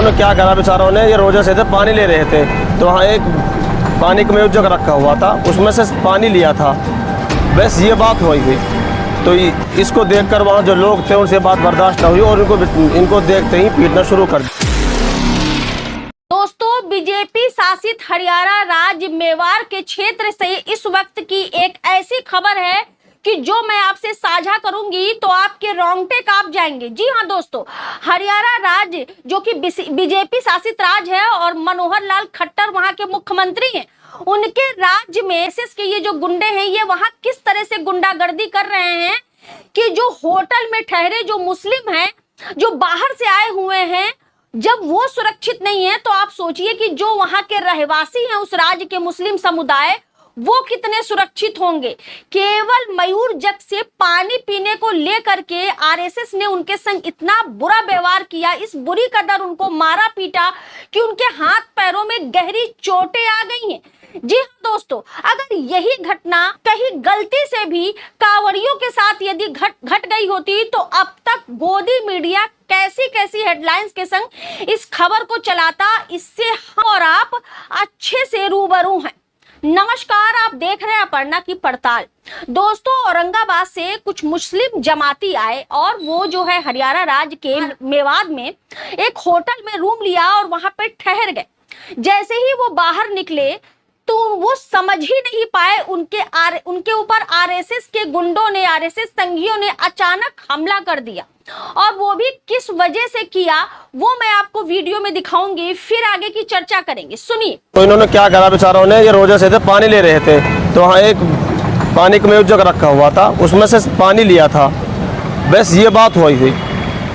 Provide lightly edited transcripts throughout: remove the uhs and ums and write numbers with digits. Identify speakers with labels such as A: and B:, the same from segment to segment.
A: इन्होंने क्या करा बेचारों ने, ये रोजे से थे, पानी ले रहे थे तो वहाँ एक पानी का में जग रखा हुआ था, उसमें से पानी लिया था, बस ये बात हुई थी। तो इसको देखकर वहाँ जो लोग थे उनसे बात बर्दाश्त न हुई और इनको देखते ही पीटना शुरू कर दिया।
B: दोस्तों, बीजेपी शासित हरियाणा राज्य मेवाड़ के क्षेत्र से इस वक्त की एक ऐसी खबर है कि जो मैं आपसे साझा करूंगी तो आपके रोंगटे कांप जाएंगे। जी हां दोस्तों, हरियाणा राज्य जो कि बीजेपी शासित राज्य है और मनोहर लाल खट्टर वहां के मुख्यमंत्री हैं, उनके राज्य में एसएस के ये जो गुंडे हैं ये वहां किस तरह से गुंडागर्दी कर रहे हैं कि जो होटल में ठहरे जो मुस्लिम हैं, जो बाहर से आए हुए हैं, जब वो सुरक्षित नहीं है तो आप सोचिए कि जो वहां के रहवासी हैं उस राज्य के मुस्लिम समुदाय, वो कितने सुरक्षित होंगे। केवल मयूर जग से पानी पीने को लेकर के आरएसएस ने उनके संग इतना बुरा व्यवहार किया, इस बुरी कदर उनको मारा पीटा कि उनके हाथ पैरों में गहरी चोटें आ गई हैं। जी हाँ दोस्तों, अगर यही घटना कहीं गलती से भी कांवड़ियों के साथ यदि घट गई होती तो अब तक गोदी मीडिया कैसी कैसी हेडलाइंस के संग इस खबर को चलाता। इससे हम और आप अच्छे से रूबरू हैं। नमस्कार, आप देख रहे हैं अपर्णा की पड़ताल। दोस्तों, औरंगाबाद से कुछ मुस्लिम जमाती आए और वो जो है हरियाणा राज्य के मेवाड़ में एक होटल में रूम लिया और वहां पे ठहर गए। जैसे ही वो बाहर निकले तो वो समझ ही नहीं पाए उनके ऊपर आरएसएस के गुंडों ने, आरएसएस संघियों ने अचानक हमला कर दिया और वो भी किस वजह से किया वो मैं आपको वीडियो में दिखाऊंगी, फिर आगे की चर्चा करेंगे। सुनिए।
A: तो इन्होंने क्या करा बेचारों ने, ये रोजे से थे, पानी ले रहे थे तो वहाँ एक पानी का में जग रखा हुआ था, उसमें से पानी लिया था, बस ये बात हुई थी।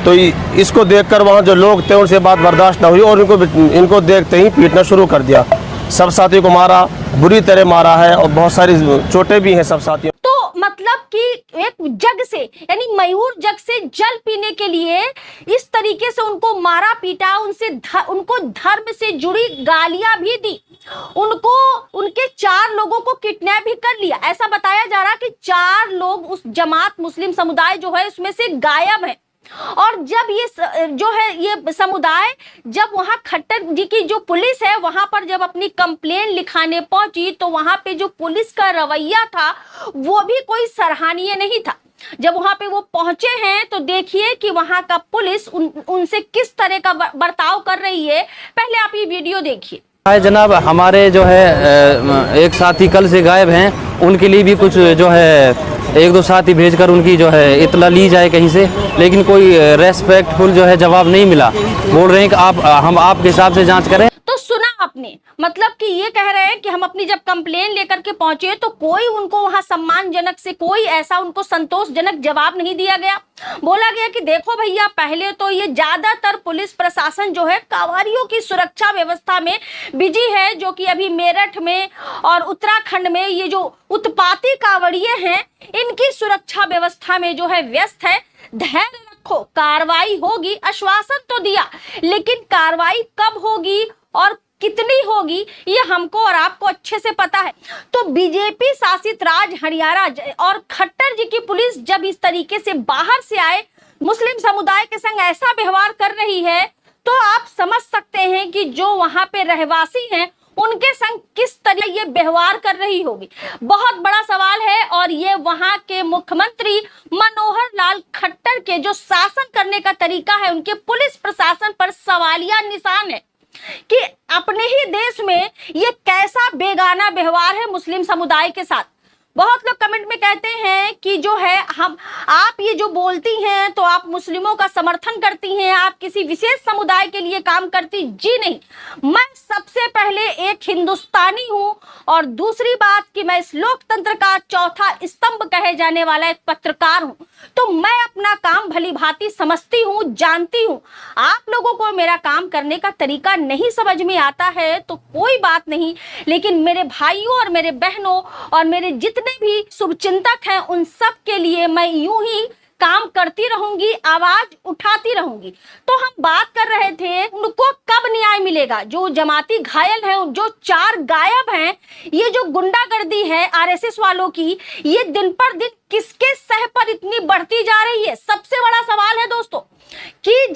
A: तो इसको देखकर वहाँ जो लोग थे उनसे बात बर्दाश्त न हुई और इनको देखते ही पीटना शुरू कर दिया। सब साथियों को मारा, बुरी तरह मारा है और बहुत सारी चोटें भी हैं सब साथियों।
B: तो मतलब कि एक जग से, यानी मयूर जग से जल पीने के लिए इस तरीके से उनको मारा पीटा, उनको धर्म से जुड़ी गालियां भी दी, उनके 4 लोगों को किडनैप भी कर लिया। ऐसा बताया जा रहा कि 4 लोग उस जमात मुस्लिम समुदाय जो है उसमें से गायब है। और जब ये जो है ये समुदाय जब वहां खट्टर जी की जो पुलिस है वहां पर जब अपनी कंप्लेन लिखाने पहुंची तो वहां पे जो पुलिस का रवैया था वो भी कोई सराहनीय नहीं था। जब वहां पे वो पहुंचे हैं तो देखिए कि वहां का पुलिस उनसे किस तरह का बर्ताव कर रही है। पहले आप ये वीडियो देखिए।
C: जनाब, हमारे जो है एक साथी कल से गायब हैं, उनके लिए भी कुछ जो है 1-2 साथी भेजकर उनकी जो है इत्तला ली जाए कहीं से, लेकिन कोई रेस्पेक्टफुल जो है जवाब नहीं मिला। बोल रहे हैं कि हम आपके हिसाब से जांच करें।
B: तो सुना आपने, मतलब कि ये कह रहे हैं कि हम अपनी जब कंप्लेन लेकर के पहुंचे तो कोई उनको वहां सम्मानजनक से कोई ऐसा उनको संतोषजनक जवाब नहीं दिया गया। बोला गया कि देखो भैया, पहले तो ये ज्यादातर पुलिस प्रशासन जो है कांवड़ियों की सुरक्षा व्यवस्था में बिजी है, जो कि अभी मेरठ में और उत्तराखंड में ये जो उत्पाती कांवड़िए हैं इनकी सुरक्षा व्यवस्था में जो है व्यस्त है। धैर्य रखो, कार्रवाई होगी, आश्वासन तो दिया, लेकिन कार्रवाई कब होगी और कितनी होगी ये हमको और आपको अच्छे से पता है। तो बीजेपी शासित राज्य हरियाणा और खट्टर जी की पुलिस जब इस तरीके से बाहर से आए मुस्लिम समुदाय के संग ऐसा व्यवहार कर रही है तो आप समझ सकते हैं कि जो वहां पे रहवासी हैं उनके संग किस तरह ये व्यवहार कर रही होगी। बहुत बड़ा सवाल है और ये वहां के मुख्यमंत्री मनोहर लाल खट्टर के जो शासन करने का तरीका है, उनके पुलिस प्रशासन पर सवालिया निशान है कि अपने ही देश में ये कैसा बेगाना व्यवहार है मुस्लिम समुदाय के साथ। बहुत लोग कमेंट में कहते हैं कि जो है आप ये जो बोलती हैं तो आप मुस्लिमों का समर्थन करती हैं, आप किसी विशेष समुदाय के लिए काम करती। जी नहीं, मैं सबसे पहले एक हिंदुस्तानी हूं और दूसरी बात कि मैं इस लोकतंत्र का चौथा स्तंभ कहे जाने वाला एक पत्रकार हूं। तो मैं अपना काम भली भांति समझती हूं, जानती हूं। आप लोगों को मेरा काम करने का तरीका नहीं समझ में आता है तो कोई बात नहीं, लेकिन मेरे भाइयों और मेरे बहनों और मेरे जितने भी शुभचिंतक हैं उन सब के लिए मैं यूं ही काम करती रहूंगी, आवाज उठाती रहूंगी। तो हम बात कर रहे थे उनको कब न्याय मिलेगा। जो जमाती घायल हैं, जो 4 गायब हैं, ये जो गुंडागर्दी है आरएसएस वालों की, ये दिन पर दिन किसके सह पर इतनी बढ़ती जा रही है? सबसे बड़ा सवाल है दोस्तों कि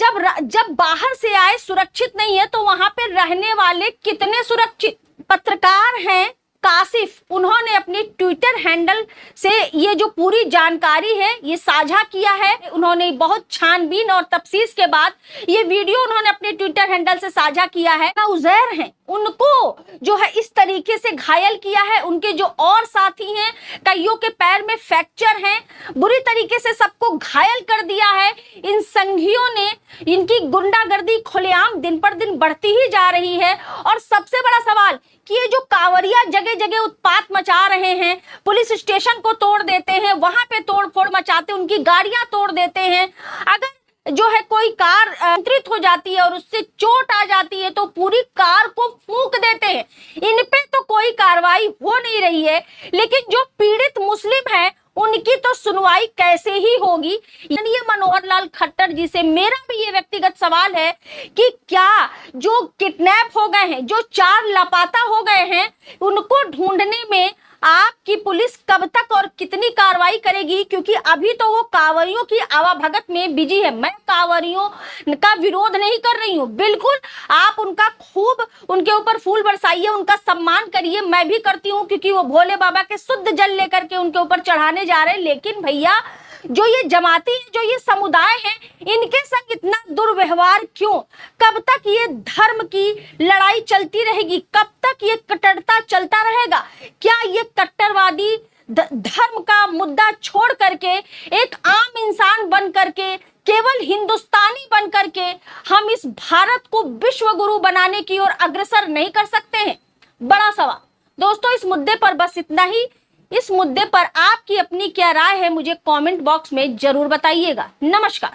B: जब बाहर से आए सुरक्षित नहीं है तो वहां पे रहने वाले कितने सुरक्षित? पत्रकार हैं कासिफ, उन्होंने अपनी ट्विटर हैंडल से ये जो पूरी जानकारी है ये साझा किया है। उन्होंने बहुत छानबीन और तफ्सीस के बाद ये वीडियो उन्होंने अपने ट्विटर हैंडल से साझा किया है। उजैर हैं, उनको जो है इस तरीके से घायल किया है, उनके जो और साथी हैं कईयों के पैर में फ्रैक्चर हैं, बुरी तरीके से सबको घायल कर दिया है। इन संघियों ने, इनकी गुंडागर्दी खुलेआम दिन पर दिन बढ़ती ही जा रही है। और सबसे बड़ा सवाल कि ये जो कांवरिया जगह जगह उत्पात मचा रहे हैं, पुलिस स्टेशन को तोड़ देते हैं, वहां पे तोड़फोड़ मचाते, उनकी गाड़ियां तोड़ देते हैं, अगर जो है कोई कार नियंत्रित हो जाती है और उससे चोट आ जाती है तो पूरी कार को फूंक देते हैं। इन पे तो कोई कार्रवाई हो नहीं रही है, लेकिन जो पीड़ित मुस्लिम है उनकी तो सुनवाई कैसे ही होगी? ये मनोहर लाल खट्टर जी से मेरा भी ये व्यक्तिगत सवाल है कि क्या जो किडनैप हो गए हैं, जो 4 लापता हो गए हैं, उनको ढूंढने में आपकी पुलिस कब तक और कितनी कार्रवाई करेगी? क्योंकि अभी तो वो कांवरियों की आवाभगत में बिजी है। मैं कांवरियों का विरोध नहीं कर रही हूँ, बिल्कुल आप उनका खूब उनके ऊपर फूल बरसाइए, उनका सम्मान करिए, मैं भी करती हूँ क्योंकि वो भोले बाबा के शुद्ध जल लेकर के उनके ऊपर चढ़ाने जा रहे हैं। लेकिन भैया जो ये जमाती है, जो ये समुदाय है, इनके संग इतना दुर्व्यवहार क्यों? कब तक ये धर्म की लड़ाई चलती रहेगी? कब तक ये कट्टरता चलता रहेगा? क्या ये कट्टरवादी धर्म का मुद्दा छोड़ करके एक आम इंसान बन करके, केवल हिंदुस्तानी बन करके हम इस भारत को विश्व गुरु बनाने की ओर अग्रसर नहीं कर सकते हैं? बड़ा सवाल दोस्तों। इस मुद्दे पर बस इतना ही। इस मुद्दे पर आपकी अपनी क्या राय है मुझे कमेंट बॉक्स में जरूर बताइएगा। नमस्कार।